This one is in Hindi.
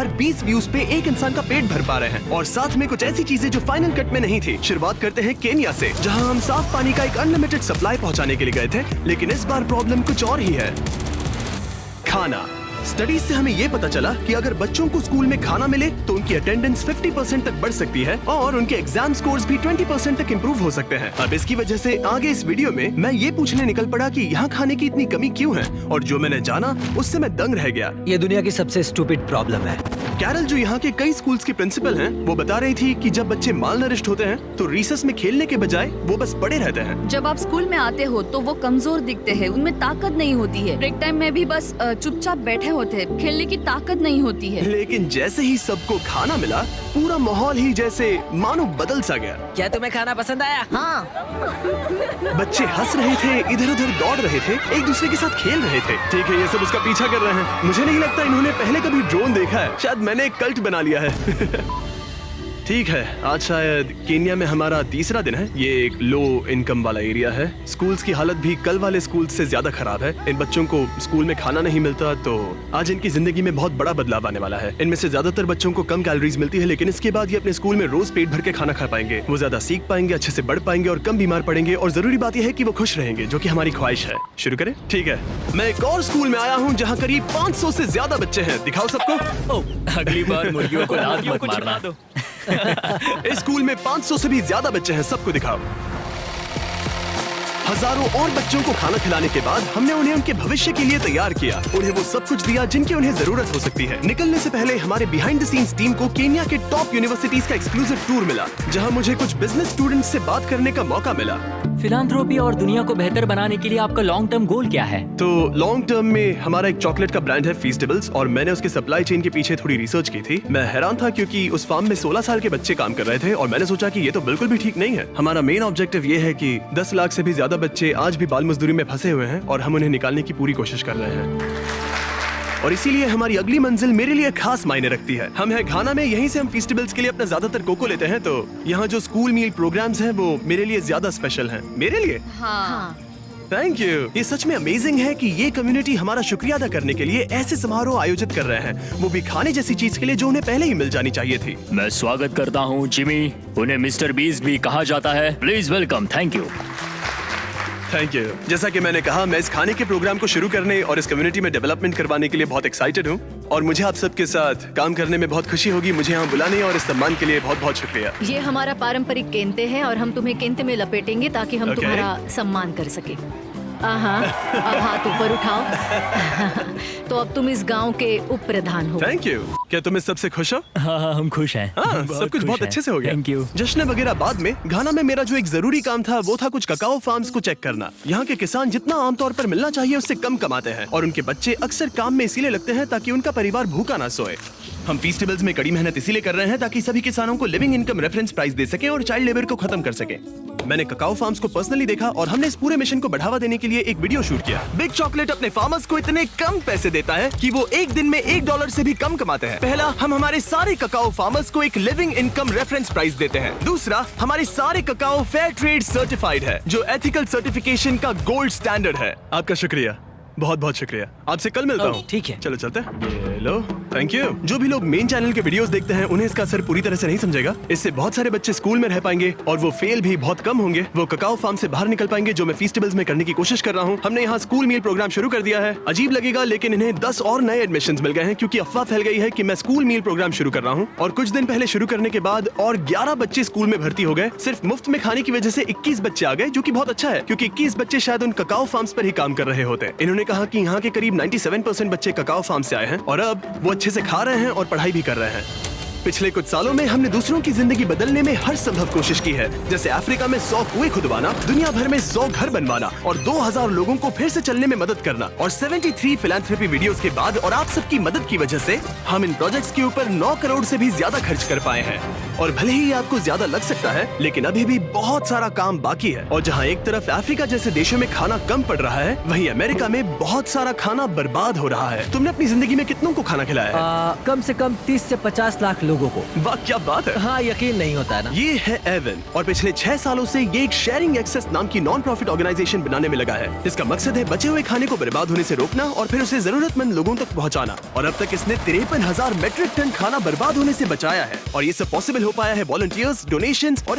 हर 20 व्यूज पे एक इंसान का पेट भर पा रहे हैं, और साथ में कुछ ऐसी चीजें जो फाइनल कट में नहीं थी। शुरुआत करते हैं केन्या से, जहां हम साफ पानी का एक अनलिमिटेड सप्लाई पहुंचाने के लिए गए थे, लेकिन इस बार प्रॉब्लम कुछ और ही है, खाना। स्टडीज से हमें ये पता चला कि अगर बच्चों को स्कूल में खाना मिले तो उनकी अटेंडेंस 50% तक बढ़ सकती है और उनके एग्जाम स्कोर्स भी 20% तक इंप्रूव हो सकते हैं। अब इसकी वजह से आगे इस वीडियो में मैं ये पूछने निकल पड़ा कि यहाँ खाने की इतनी कमी क्यों है, और जो मैंने जाना उससे मैं दंग रह गया। ये दुनिया की सबसे स्टूपिड प्रॉब्लम है। कैरल, जो यहाँ के कई स्कूल्स की प्रिंसिपल हैं, वो बता रही थी कि जब बच्चे मालनरिश्ड होते हैं तो रिसेस में खेलने के बजाय वो बस पड़े रहते हैं। जब आप स्कूल में आते हो तो वो कमजोर दिखते हैं, उनमें ताकत नहीं होती है। ब्रेक टाइम में भी बस चुपचाप बैठे होते हैं, खेलने की ताकत नहीं होती है। लेकिन जैसे ही सबको खाना मिला, पूरा माहौल ही जैसे मानो बदल सा गया। क्या तुम्हें खाना पसंद आया? हाँ। बच्चे हंस रहे थे, इधर उधर दौड़ रहे थे, एक दूसरे के साथ खेल रहे थे। ठीक है, ये सब उसका पीछा कर रहे हैं। मुझे नहीं लगता इन्होंने पहले कभी ड्रोन देखा है, शायद मैंने एक कल्ट बना लिया है। ठीक है, आज शायद केन्या में हमारा तीसरा दिन है। ये एक लो इनकम वाला एरिया है। स्कूल्स की हालत भी कल वाले स्कूल से ज्यादा खराब है। इन बच्चों को स्कूल में खाना नहीं मिलता, तो आज इनकी जिंदगी में बहुत बड़ा बदलाव आने वाला है। इनमें से ज्यादातर बच्चों को कम कैलोरीज मिलती है, लेकिन इसके बाद ये अपने स्कूल में रोज पेट भर के खाना खा पाएंगे। वो ज्यादा सीख पाएंगे, अच्छे से बढ़ पाएंगे और कम बीमार पड़ेंगे, और जरूरी बात यह है कि वो खुश रहेंगे, जो कि हमारी ख्वाहिश है। शुरू करें? ठीक है, मैं एक और स्कूल में आया हूँ जहाँ करीब 500 से ज्यादा बच्चे हैं। दिखाओ सबको। अगली बार मुर्गियों को लात मत मारना। इस स्कूल में 500 से भी ज्यादा बच्चे हैं, सबको दिखाओ। हजारों और बच्चों को खाना खिलाने के बाद हमने उन्हें उनके भविष्य के लिए तैयार किया। उन्हें वो सब कुछ दिया जिनकी उन्हें जरूरत हो सकती है। निकलने से पहले हमारे बिहाइंड द सीन्स टीम को केन्या के टॉप यूनिवर्सिटीज का एक्सक्लूसिव टूर मिला, जहां मुझे कुछ बिजनेस स्टूडेंट्स से बात करने का मौका मिला। फिलांथ्रोपी और दुनिया को बेहतर बनाने के लिए आपका लॉन्ग टर्म गोल क्या है? तो लॉन्ग टर्म में हमारा एक चॉकलेट का ब्रांड है फीस्टेबल्स, और मैंने उसके सप्लाई चेन के पीछे थोड़ी रिसर्च की थी। मैं हैरान था क्योंकि उस फार्म में 16 साल के बच्चे काम कर रहे थे, और मैंने सोचा कि ये तो बिल्कुल भी ठीक नहीं है। हमारा मेन ऑब्जेक्टिव ये है कि 10 लाख से भी ज्यादा बच्चे आज भी बाल मजदूरी में फंसे हुए हैं, और हम उन्हें निकालने की पूरी कोशिश कर रहे हैं। और इसीलिए हमारी अगली मंजिल मेरे लिए खास मायने रखती है। हम है घाना में, यहीं से हम फेस्टिवल्स के लिए अपना ज्यादातर कोको लेते हैं, तो यहाँ जो स्कूल मील प्रोग्राम्स हैं वो मेरे लिए ज्यादा स्पेशल हैं। मेरे लिए? हाँ। Thank you. ये सच में अमेजिंग है कि ये कम्युनिटी हमारा शुक्रिया अदा करने के लिए ऐसे समारोह आयोजित कर रहे हैं, वो भी खाने जैसी चीज के लिए जो उन्हें पहले ही मिल जानी चाहिए थी। मैं स्वागत करता हूँ जिमी, उन्हें मिस्टर बीस्ट भी कहा जाता है। Please welcome. Thank you. Thank you. जैसा कि मैंने कहा, मैं इस खाने के प्रोग्राम को शुरू करने और इस कम्युनिटी में डेवलपमेंट करवाने के लिए बहुत एक्साइटेड हूँ, और मुझे आप सबके साथ काम करने में बहुत खुशी होगी। मुझे यहाँ बुलाने और इस सम्मान के लिए बहुत बहुत शुक्रिया। ये हमारा पारंपरिक केंते हैं और हम तुम्हें केंते में लपेटेंगे ताकि हम तुम्हारा सम्मान कर सके। हाँ, अब हाथ ऊपर उठाओ। तो अब तुम इस गांव के उप प्रधान हो। Thank you. क्या तुम इस सबसे खुश हो? हाँ, हम खुश हैं। हाँ, सब कुछ बहुत अच्छे से हो गया। Thank you. जश्न वगैरह बाद में। घाना में मेरा जो एक जरूरी काम था वो था कुछ ककाओ फार्म्स को चेक करना। यहाँ के किसान जितना आमतौर पर मिलना चाहिए उससे कम कमाते हैं, और उनके बच्चे अक्सर काम में इसीलिए लगते हैं ताकि उनका परिवार भूखा ना सोए। हम फेस्टिवल्स में कड़ी मेहनत इसीलिए कर रहे हैं ताकि सभी किसानों को लिविंग इनकम रेफरेंस प्राइस दे सके और चाइल्ड लेबर को खत्म कर सके। मैंने ककाओ फार्म्स को पर्सनली देखा, और हमने इस पूरे मिशन को बढ़ावा देने के लिए एक वीडियो शूट किया। बिग चॉकलेट अपने फार्मर्स को इतने कम पैसे देता है कि वो एक दिन में $1 से भी कम कमाते हैं। पहला, हम हमारे सारे ककाओ फार्मर्स को एक लिविंग इनकम रेफरेंस प्राइस देते हैं। दूसरा, हमारे सारे ककाओ फेयर ट्रेड सर्टिफाइड है, जो एथिकल सर्टिफिकेशन का गोल्ड स्टैंडर्ड है। आपका शुक्रिया, बहुत बहुत शुक्रिया। आपसे कल मिलता हूँ। ठीक है, चलो चलते हैं। ये लो, थैंक यू। जो भी लोग मेन चैनल के वीडियोस देखते हैं उन्हें इसका असर पूरी तरह से नहीं समझेगा। इससे बहुत सारे बच्चे स्कूल में रह पाएंगे और वो फेल भी बहुत कम होंगे। वो ककाओ फार्म से बाहर निकल पाएंगे, जो मैं फेस्टिवल्स में करने की कोशिश कर रहा हूँ। हमने यहाँ स्कूल मील प्रोग्राम शुरू कर दिया है। अजीब लगेगा, लेकिन इन्हें 10 और नए एडमिशंस मिल गए हैं, क्योंकि अफवाह फैल गई है कि मैं स्कूल मील प्रोग्राम शुरू कर रहा हूँ। और कुछ दिन पहले शुरू करने के बाद और 11 बच्चे स्कूल में भर्ती हो गए। सिर्फ मुफ्त में खाने की वजह से 21 बच्चे आ गए, जो की बहुत अच्छा है, क्योंकि 21 बच्चे शायद उन ककाओ फार्म्स पर ही काम कर रहे होते। इन्होंने कहा कि यहाँ के करीब 97% बच्चे ककाओ फार्म से आए हैं, और अब वो अच्छे से खा रहे हैं और पढ़ाई भी कर रहे हैं। पिछले कुछ सालों में हमने दूसरों की जिंदगी बदलने में हर संभव कोशिश की है, जैसे अफ्रीका में 100 कुएं खुदवाना, दुनिया भर में 100 घर बनवाना, और 2000 लोगों को फिर से चलने में मदद करना। और 73 फिलैंथ्रोपी वीडियोस के बाद और आप सबकी मदद की वजह से हम इन प्रोजेक्ट्स के ऊपर 9 करोड़ से भी ज्यादा खर्च कर पाए हैं। और भले ही आपको ज्यादा लग सकता है, लेकिन अभी भी बहुत सारा काम बाकी है। और जहाँ एक तरफ अफ्रीका जैसे देशों में खाना कम पड़ रहा है, वहीं अमेरिका में बहुत सारा खाना बर्बाद हो रहा है। तुमने अपनी जिंदगी में कितनों को खाना खिलाया है? कम से कम 30 से 50 लाख लोगों को। वाह क्या बात है। हाँ, यकीन नहीं होता है ना। ये है एवन और पिछले 6 सालों से ये एक शेयरिंग एक्सेस नाम की नॉन प्रॉफिट ऑर्गेनाइजेशन बनाने में लगा है। इसका मकसद है बचे हुए खाने को बर्बाद होने से रोकना और फिर उसे जरूरतमंद लोगों तक पहुंचाना। और अब तक इसने 53,000 मेट्रिक टन खाना बर्बाद होने से बचाया है और ये सब पॉसिबल हो पाया है वॉलंटियर्स, डोनेशंस और